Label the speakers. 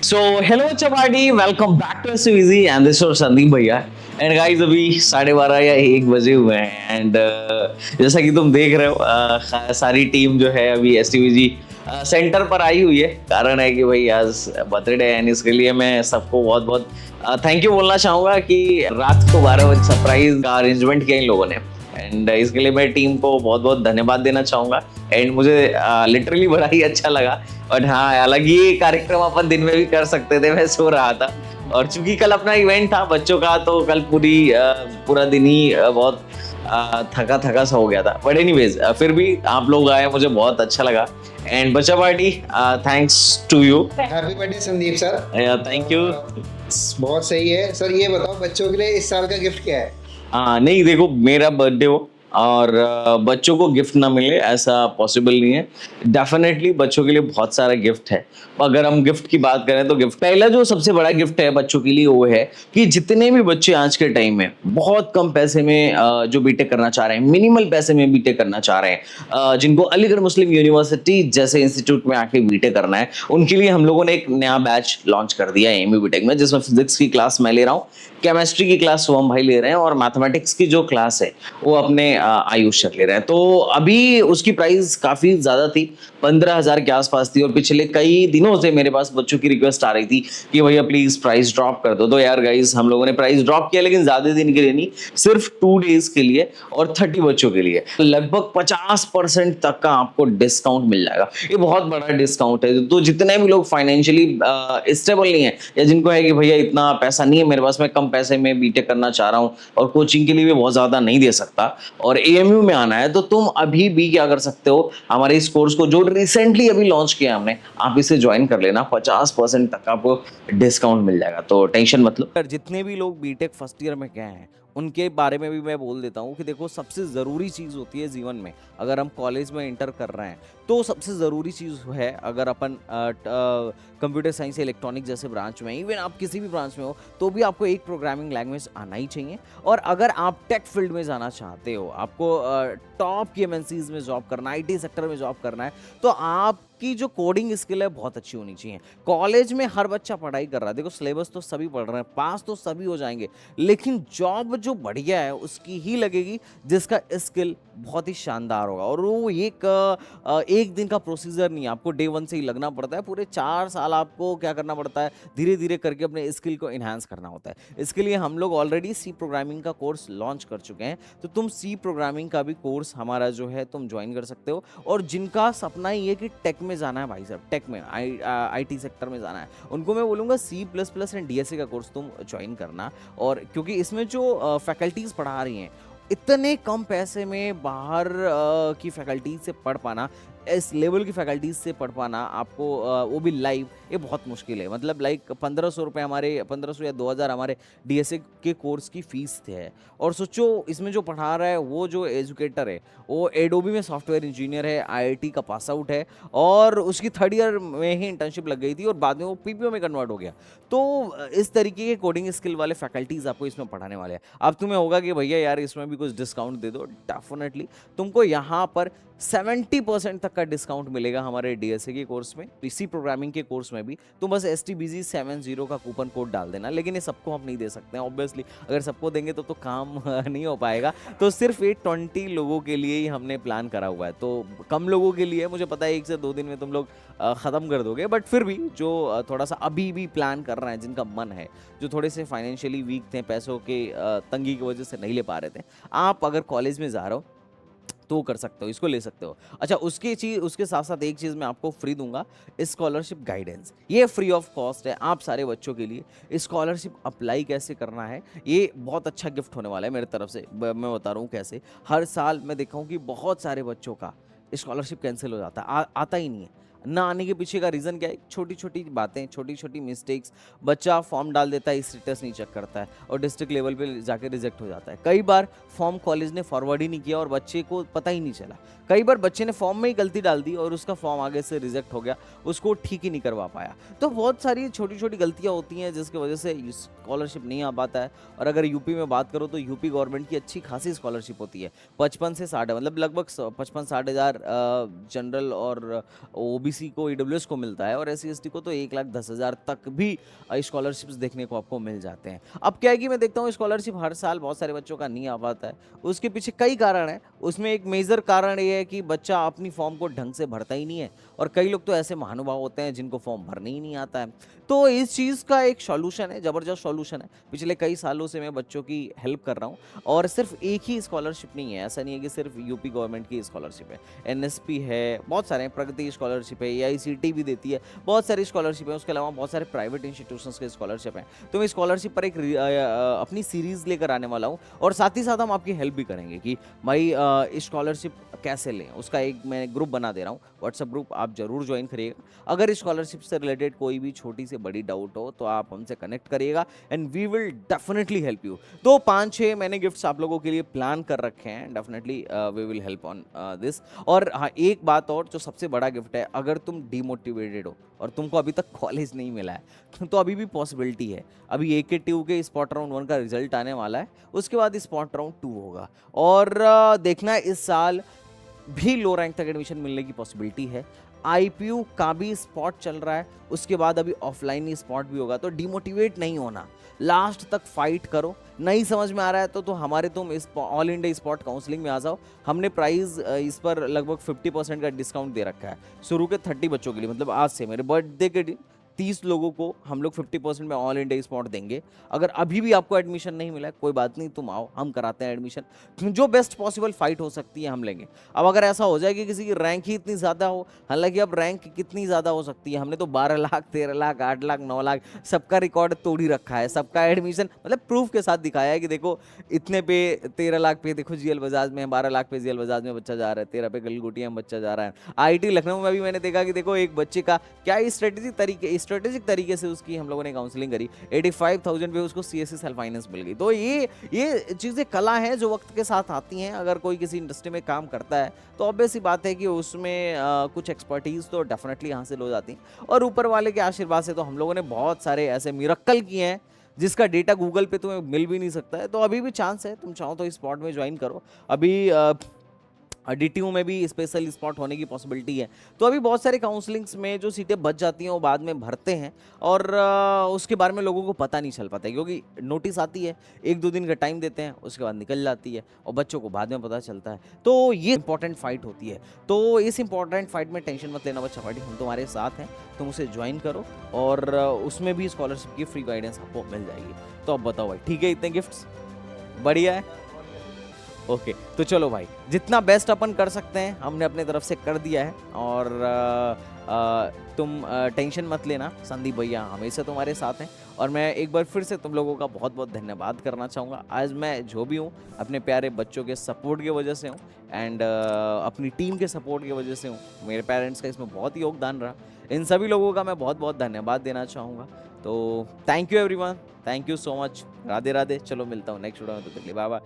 Speaker 1: So hello chapati, welcome back to SVG and this is Sandeep bhaiya. And guys अभी 12:30 या 1 बजे हुए हैं एंड जैसा कि तुम देख रहे हो सारी टीम जो है अभी एसटीवीजी सेंटर पर आई हुई है। कारण है कि भाई आज बर्थडे है एंड इसके लिए मैं सबको बहुत बहुत थैंक यू बोलना चाहूंगा कि रात को 12 बजे सरप्राइज का अरेंजमेंट किया इन लोगों ने। एंड इसके लिए मैं टीम को बहुत बहुत धन्यवाद देना चाहूंगा। एंड मुझे लिटरली बड़ा ही अच्छा लगा। और हाँ, हालांकि ये कार्यक्रम अपन दिन में भी कर सकते थे, मैं सो रहा था। और चूंकि कल अपना इवेंट था बच्चों का, तो कल पूरा दिन ही बहुत थका थका सा हो गया था। बट एनीवेज फिर भी आप लोग आए, मुझे बहुत अच्छा लगा। एंड बच्चा party, thanks to you.
Speaker 2: Happy birthday Sandeep sir.
Speaker 1: Thank you.
Speaker 2: बहुत सही है सर। ये बताओ बच्चों के लिए इस साल का गिफ्ट क्या है?
Speaker 1: नहीं देखो, मेरा बर्थडे हो और बच्चों को गिफ्ट ना मिले ऐसा पॉसिबल नहीं है। डेफिनेटली बच्चों के लिए बहुत सारा गिफ्ट है। अगर हम गिफ्ट की बात करें तो गिफ्ट पहला जो सबसे बड़ा गिफ्ट है बच्चों के लिए वो है कि जितने भी बच्चे आज के टाइम में बहुत कम पैसे में जो बीटेक करना चाह रहे हैं, मिनिमल पैसे में बीटेक करना चाह रहे हैं, जिनको अलीगढ़ मुस्लिम यूनिवर्सिटी जैसे इंस्टीट्यूट में आके बीटेक करना है, उनके लिए हम लोगों ने एक नया बैच लॉन्च कर दिया है एमयू बीटेक में, जिसमें फिजिक्स की क्लास मैं ले रहा हूँ, केमिस्ट्री की क्लास शुभम भाई ले रहे हैं और मैथमेटिक्स की जो क्लास है वो अपने आयुष सर ले रहे हैं। तो अभी उसकी प्राइस काफी ज्यादा थी, 15,000 के आसपास थी। और पिछले कई दिनों से मेरे पास बच्चों की रिक्वेस्ट आ रही थी कि भैया प्लीज प्राइस ड्रॉप कर दो। तो यार गाइस, हम लोगों ने प्राइस ड्रॉप किया, लेकिन ज्यादा दिन के लिए नहीं, सिर्फ 2 डेज के लिए और 30 बच्चों के लिए लगभग 50% तक का आपको डिस्काउंट मिल जाएगा। ये बहुत बड़ा डिस्काउंट है। तो जितने भी लोग फाइनेंशियली स्टेबल नहीं है, या जिनको है कि भैया इतना पैसा नहीं है मेरे पास, मैं कम पैसे में बीटेक करना चाह रहा हूँ और कोचिंग के लिए भी बहुत ज्यादा नहीं दे सकता और एएमयू में आना है, तो तुम अभी भी क्या कर सकते हो, हमारे इस कोर्स को जो रिसेंटली अभी लॉन्च किया हमने, आप इसे ज्वाइन कर लेना। 50% तक आपको डिस्काउंट मिल जाएगा, तो टेंशन मत लो।
Speaker 3: जितने भी लोग बीटेक फर्स्ट ईयर में गए हैं उनके बारे में भी मैं बोल देता हूँ कि देखो, सबसे ज़रूरी चीज़ होती है जीवन में, अगर हम कॉलेज में इंटर कर रहे हैं तो सबसे ज़रूरी चीज़ है, अगर अपन कंप्यूटर साइंस या इलेक्ट्रॉनिक जैसे ब्रांच में, इवन आप किसी भी ब्रांच में हो, तो भी आपको एक प्रोग्रामिंग लैंग्वेज आना ही चाहिए। और अगर आप टेक फील्ड में जाना चाहते हो, आपको टॉप की एमएनसीज में जॉब करना है, आईटी सेक्टर में जॉब करना है, तो आपकी जो कोडिंग स्किल है बहुत अच्छी होनी चाहिए। कॉलेज में हर बच्चा पढ़ाई कर रहा है, देखो सिलेबस तो सभी पढ़ रहे हैं, पास तो सभी हो जाएंगे, लेकिन जॉब जो बढ़िया है उसकी ही लगेगी जिसका स्किल बहुत ही शानदार होगा। और वो एक दिन का प्रोसीजर नहीं है, आपको डे 1 से ही लगना पड़ता है। पूरे 4 साल आपको क्या करना पड़ता है, धीरे धीरे करके अपने स्किल को इन्हांस करना होता है। इसके लिए हम लोग ऑलरेडी सी प्रोग्रामिंग का कोर्स लॉन्च कर चुके हैं, तो तुम सी प्रोग्रामिंग का भी कोर्स हमारा जो है तुम ज्वाइन कर सकते हो। और जिनका सपना ही है कि टेक में जाना है, भाई साहब टेक में आईटी सेक्टर में जाना है, उनको मैं बोलूँगा C++ एंड डीएसए का कोर्स तुम ज्वाइन करना। और क्योंकि इसमें जो फैकल्टीज़ पढ़ा रही हैं, इतने कम पैसे में बाहर की फैकल्टीज से पढ़ पाना, इस लेवल की फैकल्टीज से पढ़ पाना आपको, वो भी लाइव, ये बहुत मुश्किल है। मतलब लाइक 1500 रुपये हमारे, 1500 या 2000 हमारे डीएसए के कोर्स की फीस है। और सोचो इसमें जो पढ़ा रहा है, वो जो एजुकेटर है वो एडोबी में सॉफ्टवेयर इंजीनियर है, आईआईटी का पास आउट है, और उसकी 3rd ईयर में ही इंटर्नशिप लग गई थी और बाद में वो पीपीओ में कन्वर्ट हो गया। तो इस तरीके के कोडिंग स्किल वाले फैकल्टीज आपको इसमें पढ़ाने वाले हैं। अब तुम्हें होगा कि भैया यार इसमें भी कुछ डिस्काउंट दे दो, डेफिनेटली तुमको यहाँ पर 70% तक का डिस्काउंट मिलेगा हमारे डीएसए के कोर्स में, इसी प्रोग्रामिंग के कोर्स में भी। तुम बस STBG70 का कूपन कोड डाल देना, लेकिन ये सबको हम नहीं दे सकते हैं ऑब्वियसली। अगर सबको देंगे तो काम नहीं हो पाएगा। तो सिर्फ ये 20 लोगों के लिए ही हमने प्लान करा हुआ है, तो कम लोगों के लिए मुझे पता है 1 से 2 दिन में तुम लोग ख़त्म कर दोगे, बट फिर भी जो थोड़ा सा अभी भी प्लान कर रहे हैं, जिनका मन है, जो थोड़े से फाइनेंशियली वीक थे, पैसों के तंगी की वजह से नहीं ले पा रहे थे, आप अगर कॉलेज में जा रहे हो तो कर सकते हो, इसको ले सकते हो। अच्छा, उसके साथ साथ एक चीज़ मैं आपको फ्री दूंगा, स्कॉलरशिप गाइडेंस। ये फ्री ऑफ कॉस्ट है आप सारे बच्चों के लिए। स्कॉलरशिप अप्लाई कैसे करना है, ये बहुत अच्छा गिफ्ट होने वाला है मेरी तरफ से। मैं बता रहा हूँ कैसे। हर साल मैं देखा हूँ कि बहुत सारे बच्चों का स्कॉलरशिप कैंसिल हो जाता है, आता ही नहीं है। ना आने के पीछे का रीज़न क्या है? छोटी छोटी बातें, छोटी छोटी मिस्टेक्स। बच्चा फॉर्म डाल देता है, स्टेटस नहीं चेक करता है और डिस्ट्रिक्ट लेवल पे जाके रिजेक्ट हो जाता है। कई बार फॉर्म कॉलेज ने फॉरवर्ड ही नहीं किया और बच्चे को पता ही नहीं चला। कई बार बच्चे ने फॉर्म में ही गलती डाल दी और उसका फॉर्म आगे से रिजेक्ट हो गया, उसको ठीक ही नहीं करवा पाया। तो बहुत सारी छोटी छोटी गलतियाँ होती हैं जिसकी वजह से स्कॉलरशिप नहीं आ पाता है। और अगर यूपी में बात करो तो यूपी गवर्नमेंट की अच्छी खासी स्कॉलरशिप होती है, 55 से 60, मतलब लगभग 55-60 हज़ार जनरल और OBC ओबीसी को, ईडब्ल्यूएस को मिलता है, और एससी एसटी को तो 1,10,000 तक भी स्कॉलरशिप्स देखने को आपको मिल जाते हैं। अब क्या है कि मैं देखता हूँ स्कॉलरशिप हर साल बहुत सारे बच्चों का नहीं आ पाता है, उसके पीछे कई कारण हैं। उसमें एक मेजर कारण ये है कि बच्चा अपनी फॉर्म को ढंग से भरता ही नहीं है, और कई लोग तो ऐसे महानुभाव होते हैं जिनको फॉर्म भरने ही नहीं आता है। तो इस चीज़ का एक सॉल्यूशन है, ज़बरदस्त सॉल्यूशन है। पिछले कई सालों से मैं बच्चों की हेल्प कर रहा हूँ, और सिर्फ एक ही स्कॉलरशिप नहीं है, ऐसा नहीं है कि सिर्फ यूपी गवर्नमेंट की स्कॉलरशिप है, एनएसपी है, बहुत सारे हैं, प्रगति स्कॉलरशिप है, एआईसीटी भी देती है, बहुत सारी स्कॉलरशिप है। उसके अलावा बहुत सारे प्राइवेट इंस्टीट्यूशंस के स्कॉलरशिप हैं। तो मैं स्कॉलरशिप पर एक अपनी सीरीज़ लेकर आने वाला हूँ, और साथ ही साथ हम आपकी हेल्प भी करेंगे कि भाई स्कॉलरशिप कैसे लें, उसका एक मैं ग्रुप बना दे रहा हूँ, व्हाट्सएप ग्रुप, आप जरूर ज्वाइन करिएगा। अगर स्कॉलरशिप से रिलेटेड कोई भी छोटी से बड़ी डाउट हो तो आप हमसे कनेक्ट करिएगा, and we will definitely help you. तो 5-6 मैंने गिफ्ट्स आप लोगों के लिए प्लान कर रखे हैं, definitely we will help on this. और हाँ, एक बात और, जो सबसे बड़ा गिफ्ट है, अगर तुम डीमोटिवेटेड हो और तुमको अभी तक कॉलेज नहीं मिला है तो अभी भी पॉसिबिलिटी है। अभी AKTU के स्पॉट राउंड 1 का रिजल्ट आने वाला है, उसके बाद स्पॉट राउंड 2 होगा, और देखना है इस साल भी लो रैंक तक एडमिशन मिलने की पॉसिबिलिटी है। IPU का भी स्पॉट चल रहा है, उसके बाद अभी ऑफलाइन ही स्पॉट भी होगा। तो डिमोटिवेट नहीं होना, लास्ट तक फाइट करो। नहीं समझ में आ रहा है तो हमारे तुम इस ऑल इंडिया स्पॉट काउंसलिंग में आ जाओ। हमने प्राइस इस पर लगभग 50% का डिस्काउंट दे रखा है शुरू के 30 बच्चों के लिए, मतलब आज से मेरे बर्थडे के दिन 30 लोगों को हम लोग 50% में ऑल इंडिया स्पॉट देंगे। अगर अभी भी आपको एडमिशन नहीं मिला है, कोई बात नहीं, तुम आओ, हम कराते हैं एडमिशन। जो बेस्ट पॉसिबल फाइट हो सकती है हम लेंगे। अब अगर ऐसा हो जाए कि किसी की रैंक ही इतनी ज़्यादा हो, हालांकि अब रैंक कितनी ज़्यादा हो सकती है, हमने तो 12 लाख, 13 लाख, 8 लाख, 9 लाख सबका रिकॉर्ड तोड़ ही रखा है। सबका एडमिशन मतलब प्रूफ के साथ दिखाया है कि देखो इतने पे, 13 लाख पे देखो GL बजाज में, 12 लाख पे GL बजाज में बच्चा जा रहा है, 13 पे गलगोटिया में बच्चा जा रहा है। IIT लखनऊ में भी मैंने देखा कि देखो एक बच्चे का क्या स्ट्रेटेजिक तरीके से उसकी हम लोगों ने काउंसलिंग करी, 85,000 पे उसको CSC सेल्फ फाइनेंस मिल गई। तो ये चीज़ें कला हैं जो वक्त के साथ आती हैं। अगर कोई किसी इंडस्ट्री में काम करता है तो ऑब्वियस सी बात है कि उसमें कुछ एक्सपर्टीज तो डेफिनेटली हासिल हो जाती है, और ऊपर वाले के आशीर्वाद से तो हम लोगों ने बहुत सारे ऐसे मिरेकल किए हैं जिसका डेटा गूगल पे तुम्हें मिल भी नहीं सकता है। तो अभी भी चांस है, तुम चाहो तो इस स्पॉट में ज्वाइन करो। अभी DTU में भी स्पेशल स्पॉट होने की पॉसिबिलिटी है। तो अभी बहुत सारे काउंसलिंग्स में जो सीटें बच जाती हैं वो बाद में भरते हैं, और उसके बारे में लोगों को पता नहीं चल पाता है, क्योंकि नोटिस आती है, 1-2 दिन का टाइम देते हैं, उसके बाद निकल जाती है, और बच्चों को बाद में पता चलता है। तो ये इंपॉर्टेंट फाइट होती है। तो इस इंपॉर्टेंट फाइट में टेंशन मत लेना बच्चा पार्टी, हम तुम्हारे साथ हैं, तुम उसे ज्वाइन करो, और उसमें भी स्कॉलरशिप की फ्री गाइडेंस आपको मिल जाएगी। तो अब बताओ भाई, ठीक है, इतने गिफ्ट्स बढ़िया है। ओके, तो चलो भाई, जितना बेस्ट अपन कर सकते हैं हमने अपने तरफ से कर दिया है, और तुम टेंशन मत लेना, संदीप भैया हमेशा तुम्हारे साथ हैं। और मैं एक बार फिर से तुम लोगों का बहुत बहुत धन्यवाद करना चाहूँगा। आज मैं जो भी हूँ अपने प्यारे बच्चों के सपोर्ट की वजह से हूँ, एंड अपनी टीम के सपोर्ट की वजह से हूँ। मेरे पेरेंट्स का इसमें बहुत ही योगदान रहा, इन सभी लोगों का मैं बहुत बहुत धन्यवाद देना चाहूँगा। तो thank you everyone, thank you so much, Radhe Radhe. चलो मिलता हूँ नेक्स्ट वीडियो में, तो बाय बाय।